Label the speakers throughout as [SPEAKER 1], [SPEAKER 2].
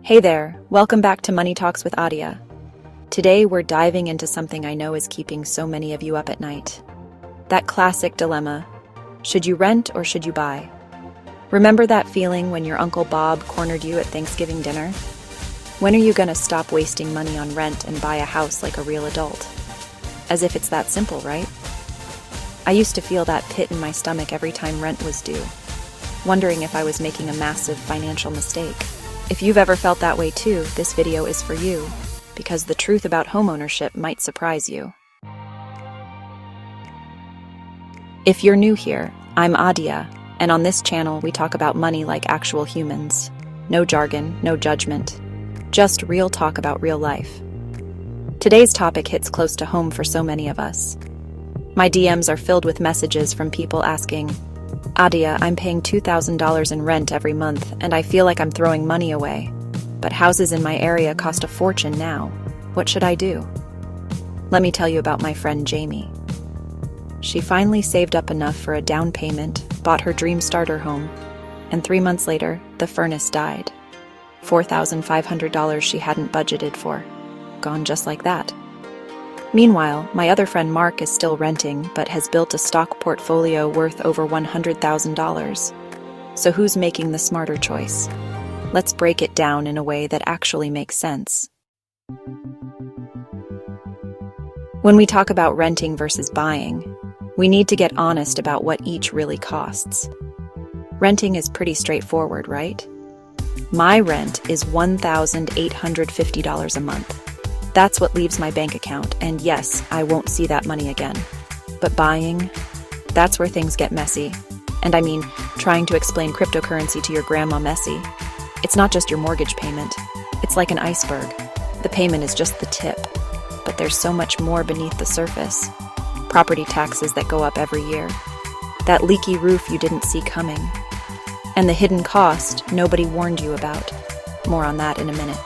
[SPEAKER 1] Hey there, welcome back to Money Talks with Adia. Today we're diving into something I know is keeping so many of you up at night. That classic dilemma, should you rent or should you buy? Remember that feeling when your Uncle Bob cornered you at Thanksgiving dinner? When are you gonna stop wasting money on rent and buy a house like a real adult? As if it's that simple, right? I used to feel that pit in my stomach every time rent was due, wondering if I was making a massive financial mistake. If you've ever felt that way too, this video is for you, because the truth about homeownership might surprise you. If you're new here, I'm Adia, and on this channel we talk about money like actual humans. No jargon, no judgment, just real talk about real life. Today's topic hits close to home for so many of us. My DMs are filled with messages from people asking, Adia, I'm paying $2,000 in rent every month, and I feel like I'm throwing money away. But houses in my area cost a fortune now. What should I do? Let me tell you about my friend Jamie. She finally saved up enough for a down payment, bought her dream starter home, and 3 months later, the furnace died. $4,500 she hadn't budgeted for. Gone just like that. Meanwhile, my other friend Mark is still renting, but has built a stock portfolio worth over $100,000. So who's making the smarter choice? Let's break it down in a way that actually makes sense. When we talk about renting versus buying, we need to get honest about what each really costs. Renting is pretty straightforward, right? My rent is $1,850 a month. That's what leaves my bank account, and yes, I won't see that money again. But buying, that's where things get messy. And I mean, trying to explain cryptocurrency to your grandma messy. It's not just your mortgage payment. It's like an iceberg. The payment is just the tip. But there's so much more beneath the surface. Property taxes that go up every year. That leaky roof you didn't see coming. And the hidden cost nobody warned you about. More on that in a minute.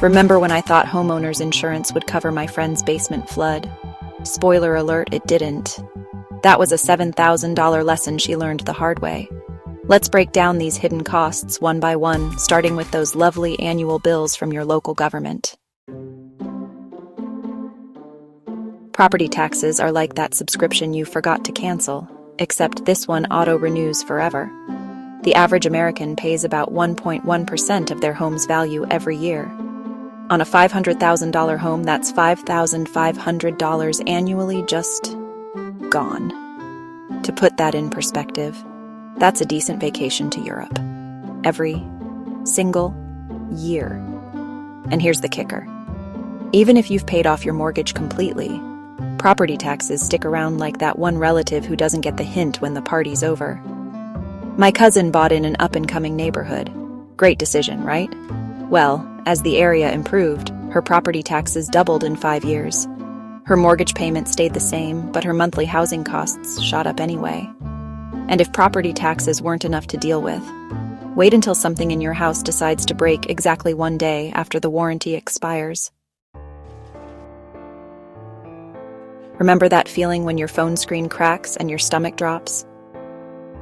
[SPEAKER 1] Remember when I thought homeowners insurance would cover my friend's basement flood? Spoiler alert, it didn't. That was a $7,000 lesson she learned the hard way. Let's break down these hidden costs one by one, starting with those lovely annual bills from your local government. Property taxes are like that subscription you forgot to cancel, except this one auto-renews forever. The average American pays about 1.1% of their home's value every year. On a $500,000 home, that's $5,500 annually just gone. To put that in perspective, that's a decent vacation to Europe. Every single year. And here's the kicker. Even if you've paid off your mortgage completely, property taxes stick around like that one relative who doesn't get the hint when the party's over. My cousin bought in an up-and-coming neighborhood. Great decision, right? Well, as the area improved, her property taxes doubled in 5 years. Her mortgage payment stayed the same, but her monthly housing costs shot up anyway. And if property taxes weren't enough to deal with, wait until something in your house decides to break exactly one day after the warranty expires. Remember that feeling when your phone screen cracks and your stomach drops?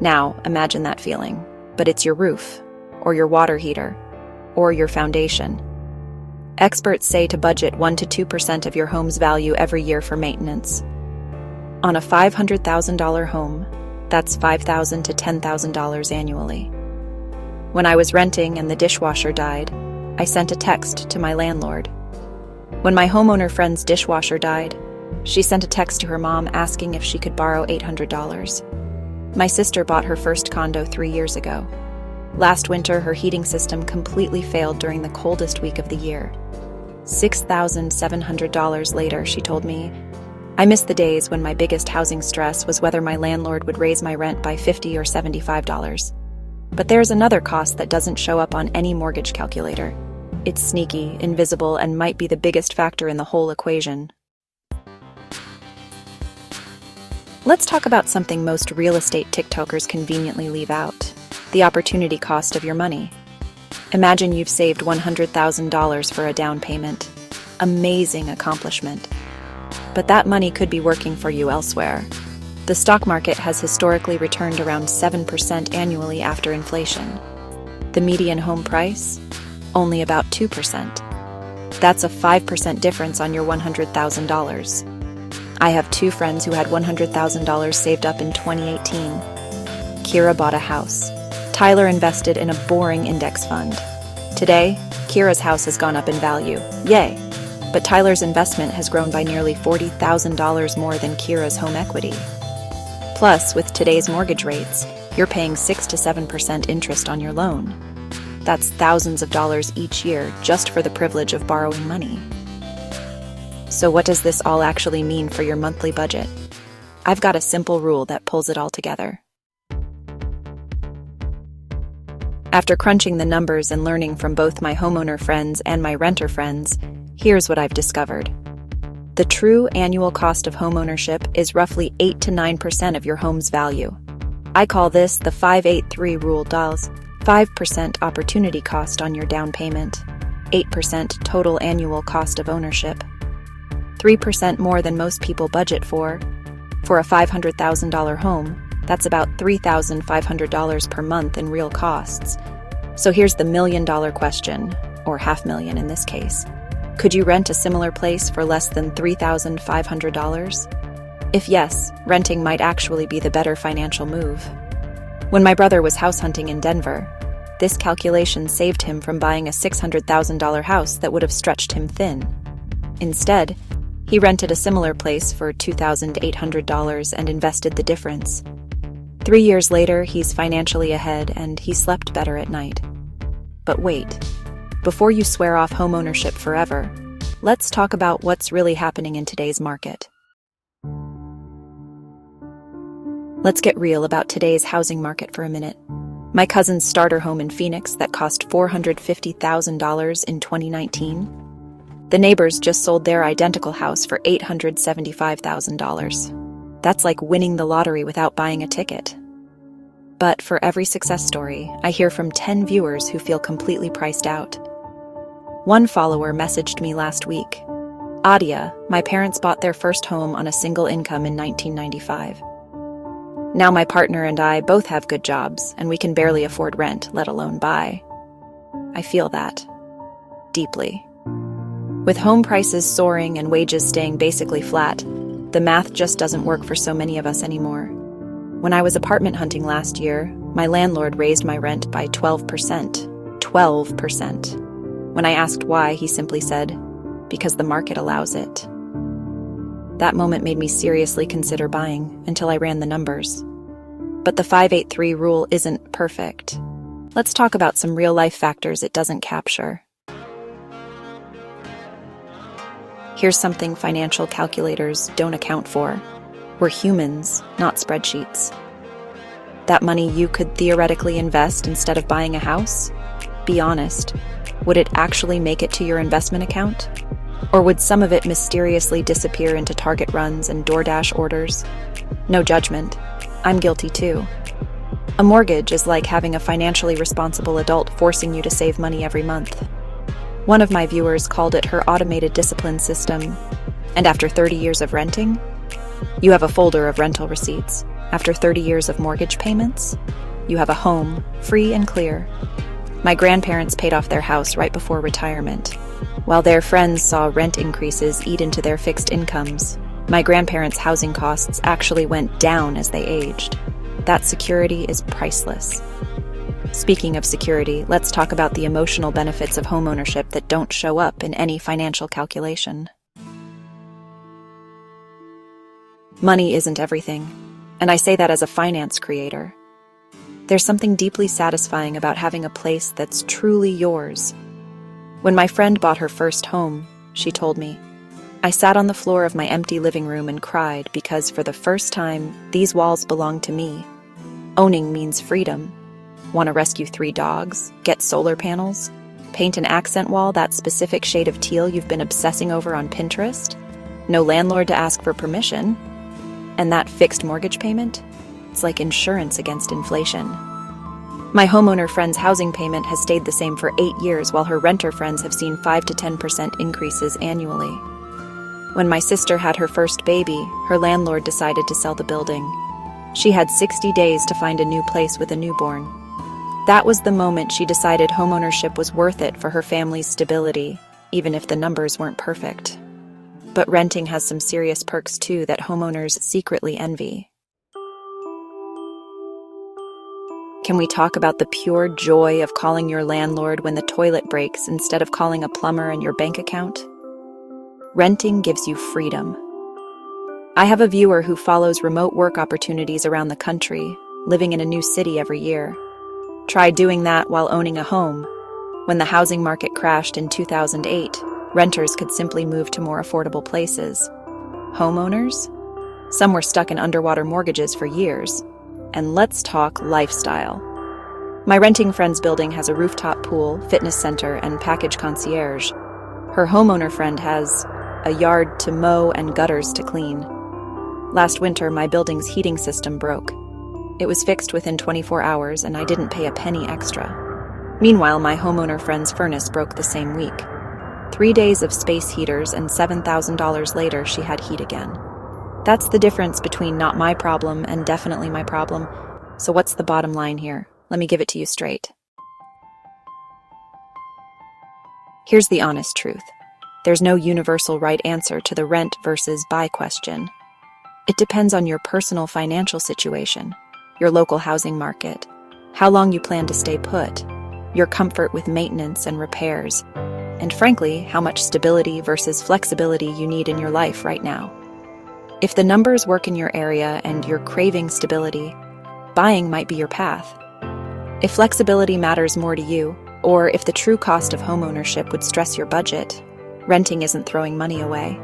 [SPEAKER 1] Now, imagine that feeling, but it's your roof, or your water heater, or your foundation. Experts say to budget 1 to 2% of your home's value every year for maintenance. On a $500,000 home, that's $5,000 to $10,000 annually. When I was renting and the dishwasher died, I sent a text to my landlord. When my homeowner friend's dishwasher died, she sent a text to her mom asking if she could borrow $800. My sister bought her first condo 3 years ago. Last winter, her heating system completely failed during the coldest week of the year. $6,700 later, she told me, I miss the days when my biggest housing stress was whether my landlord would raise my rent by $50 or $75. But there's another cost that doesn't show up on any mortgage calculator. It's sneaky, invisible, and might be the biggest factor in the whole equation. Let's talk about something most real estate TikTokers conveniently leave out. The opportunity cost of your money. Imagine you've saved $100,000 for a down payment. Amazing accomplishment. But that money could be working for you elsewhere. The stock market has historically returned around 7% annually after inflation. The median home price? only about 2%. That's a 5% difference on your $100,000. I have two friends who had $100,000 saved up in 2018. Kira bought a house. Tyler invested in a boring index fund. Today, Kira's house has gone up in value. Yay! But Tyler's investment has grown by nearly $40,000 more than Kira's home equity. Plus, with today's mortgage rates, you're paying 6 to 7% interest on your loan. That's thousands of dollars each year just for the privilege of borrowing money. So what does this all actually mean for your monthly budget? I've got a simple rule that pulls it all together. After crunching the numbers and learning from both my homeowner friends and my renter friends, here's what I've discovered. The true annual cost of homeownership is roughly 8 to 9% of your home's value. I call this the 583 rule. 5% opportunity cost on your down payment, 8% total annual cost of ownership, 3% more than most people budget for. For a $500,000 home, that's about $3,500 per month in real costs. So here's the million-dollar question, or $500,000 in this case. Could you rent a similar place for less than $3,500? If yes, renting might actually be the better financial move. When my brother was house hunting in Denver, this calculation saved him from buying a $600,000 house that would have stretched him thin. Instead, he rented a similar place for $2,800 and invested the difference. 3 years later, he's financially ahead and he slept better at night. But wait, before you swear off homeownership forever, let's talk about what's really happening in today's market. Let's get real about today's housing market for a minute. My cousin's starter home in Phoenix that cost $450,000 in 2019. The neighbors just sold their identical house for $875,000. That's like winning the lottery without buying a ticket. But for every success story, I hear from 10 viewers who feel completely priced out. One follower messaged me last week. Adia, my parents bought their first home on a single income in 1995. Now my partner and I both have good jobs, and we can barely afford rent, let alone buy. I feel that. Deeply. With home prices soaring and wages staying basically flat, the math just doesn't work for so many of us anymore. When I was apartment hunting last year, my landlord raised my rent by 12%. 12%. When I asked why, he simply said, "Because the market allows it." That moment made me seriously consider buying until I ran the numbers. But the 583 rule isn't perfect. Let's talk about some real-life factors it doesn't capture. Here's something financial calculators don't account for. We're humans, not spreadsheets. That money you could theoretically invest instead of buying a house? Be honest, would it actually make it to your investment account? Or would some of it mysteriously disappear into Target runs and DoorDash orders? No judgment. I'm guilty too. A mortgage is like having a financially responsible adult forcing you to save money every month. One of my viewers called it her automated discipline system. And after 30 years of renting, you have a folder of rental receipts. After 30 years of mortgage payments, you have a home, free and clear. My grandparents paid off their house right before retirement. While their friends saw rent increases eat into their fixed incomes, my grandparents' housing costs actually went down as they aged. That security is priceless. Speaking of security, let's talk about the emotional benefits of homeownership that don't show up in any financial calculation. Money isn't everything, and I say that as a finance creator. There's something deeply satisfying about having a place that's truly yours. When my friend bought her first home, she told me, "I sat on the floor of my empty living room and cried because for the first time, these walls belong to me. Owning means freedom. Want to rescue 3 dogs? Get solar panels? Paint an accent wall that specific shade of teal you've been obsessing over on Pinterest? No landlord to ask for permission? And that fixed mortgage payment? It's like insurance against inflation." My homeowner friend's housing payment has stayed the same for 8 years, while her renter friends have seen 5 to 10% increases annually. When my sister had her first baby, her landlord decided to sell the building. She had 60 days to find a new place with a newborn. That was the moment she decided homeownership was worth it for her family's stability, even if the numbers weren't perfect. But renting has some serious perks too that homeowners secretly envy. Can we talk about the pure joy of calling your landlord when the toilet breaks instead of calling a plumber and your bank account? Renting gives you freedom. I have a viewer who follows remote work opportunities around the country, living in a new city every year. Try doing that while owning a home. When the housing market crashed in 2008, renters could simply move to more affordable places. Homeowners? Some were stuck in underwater mortgages for years. And let's talk lifestyle. My renting friend's building has a rooftop pool, fitness center, and package concierge. Her homeowner friend has a yard to mow and gutters to clean. Last winter, my building's heating system broke. It was fixed within 24 hours, and I didn't pay a penny extra. Meanwhile, my homeowner friend's furnace broke the same week. 3 days of space heaters, and $7,000 later, she had heat again. That's the difference between not my problem and definitely my problem. So what's the bottom line here? Let me give it to you straight. Here's the honest truth. There's no universal right answer to the rent versus buy question. It depends on your personal financial situation, your local housing market, how long you plan to stay put, your comfort with maintenance and repairs, and frankly, how much stability versus flexibility you need in your life right now. If the numbers work in your area and you're craving stability, buying might be your path. If flexibility matters more to you, or if the true cost of homeownership would stress your budget, renting isn't throwing money away.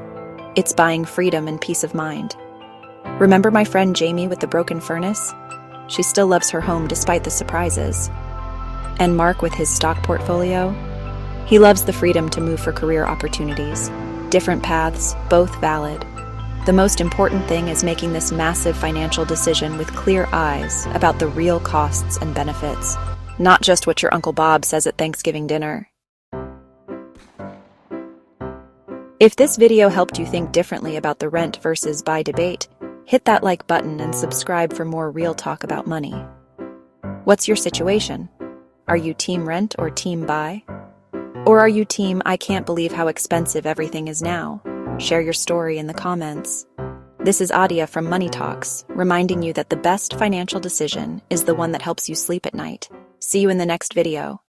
[SPEAKER 1] It's buying freedom and peace of mind. Remember my friend Jamie with the broken furnace? She still loves her home despite the surprises. And Mark with his stock portfolio? He loves the freedom to move for career opportunities. Different paths, both valid. The most important thing is making this massive financial decision with clear eyes about the real costs and benefits, not just what your Uncle Bob says at Thanksgiving dinner. If this video helped you think differently about the rent versus buy debate, hit that like button and subscribe for more real talk about money. What's your situation? Are you team rent or team buy? Or are you team I can't believe how expensive everything is now? Share your story in the comments. This is Adia from Money Talks, reminding you that the best financial decision is the one that helps you sleep at night. See you in the next video.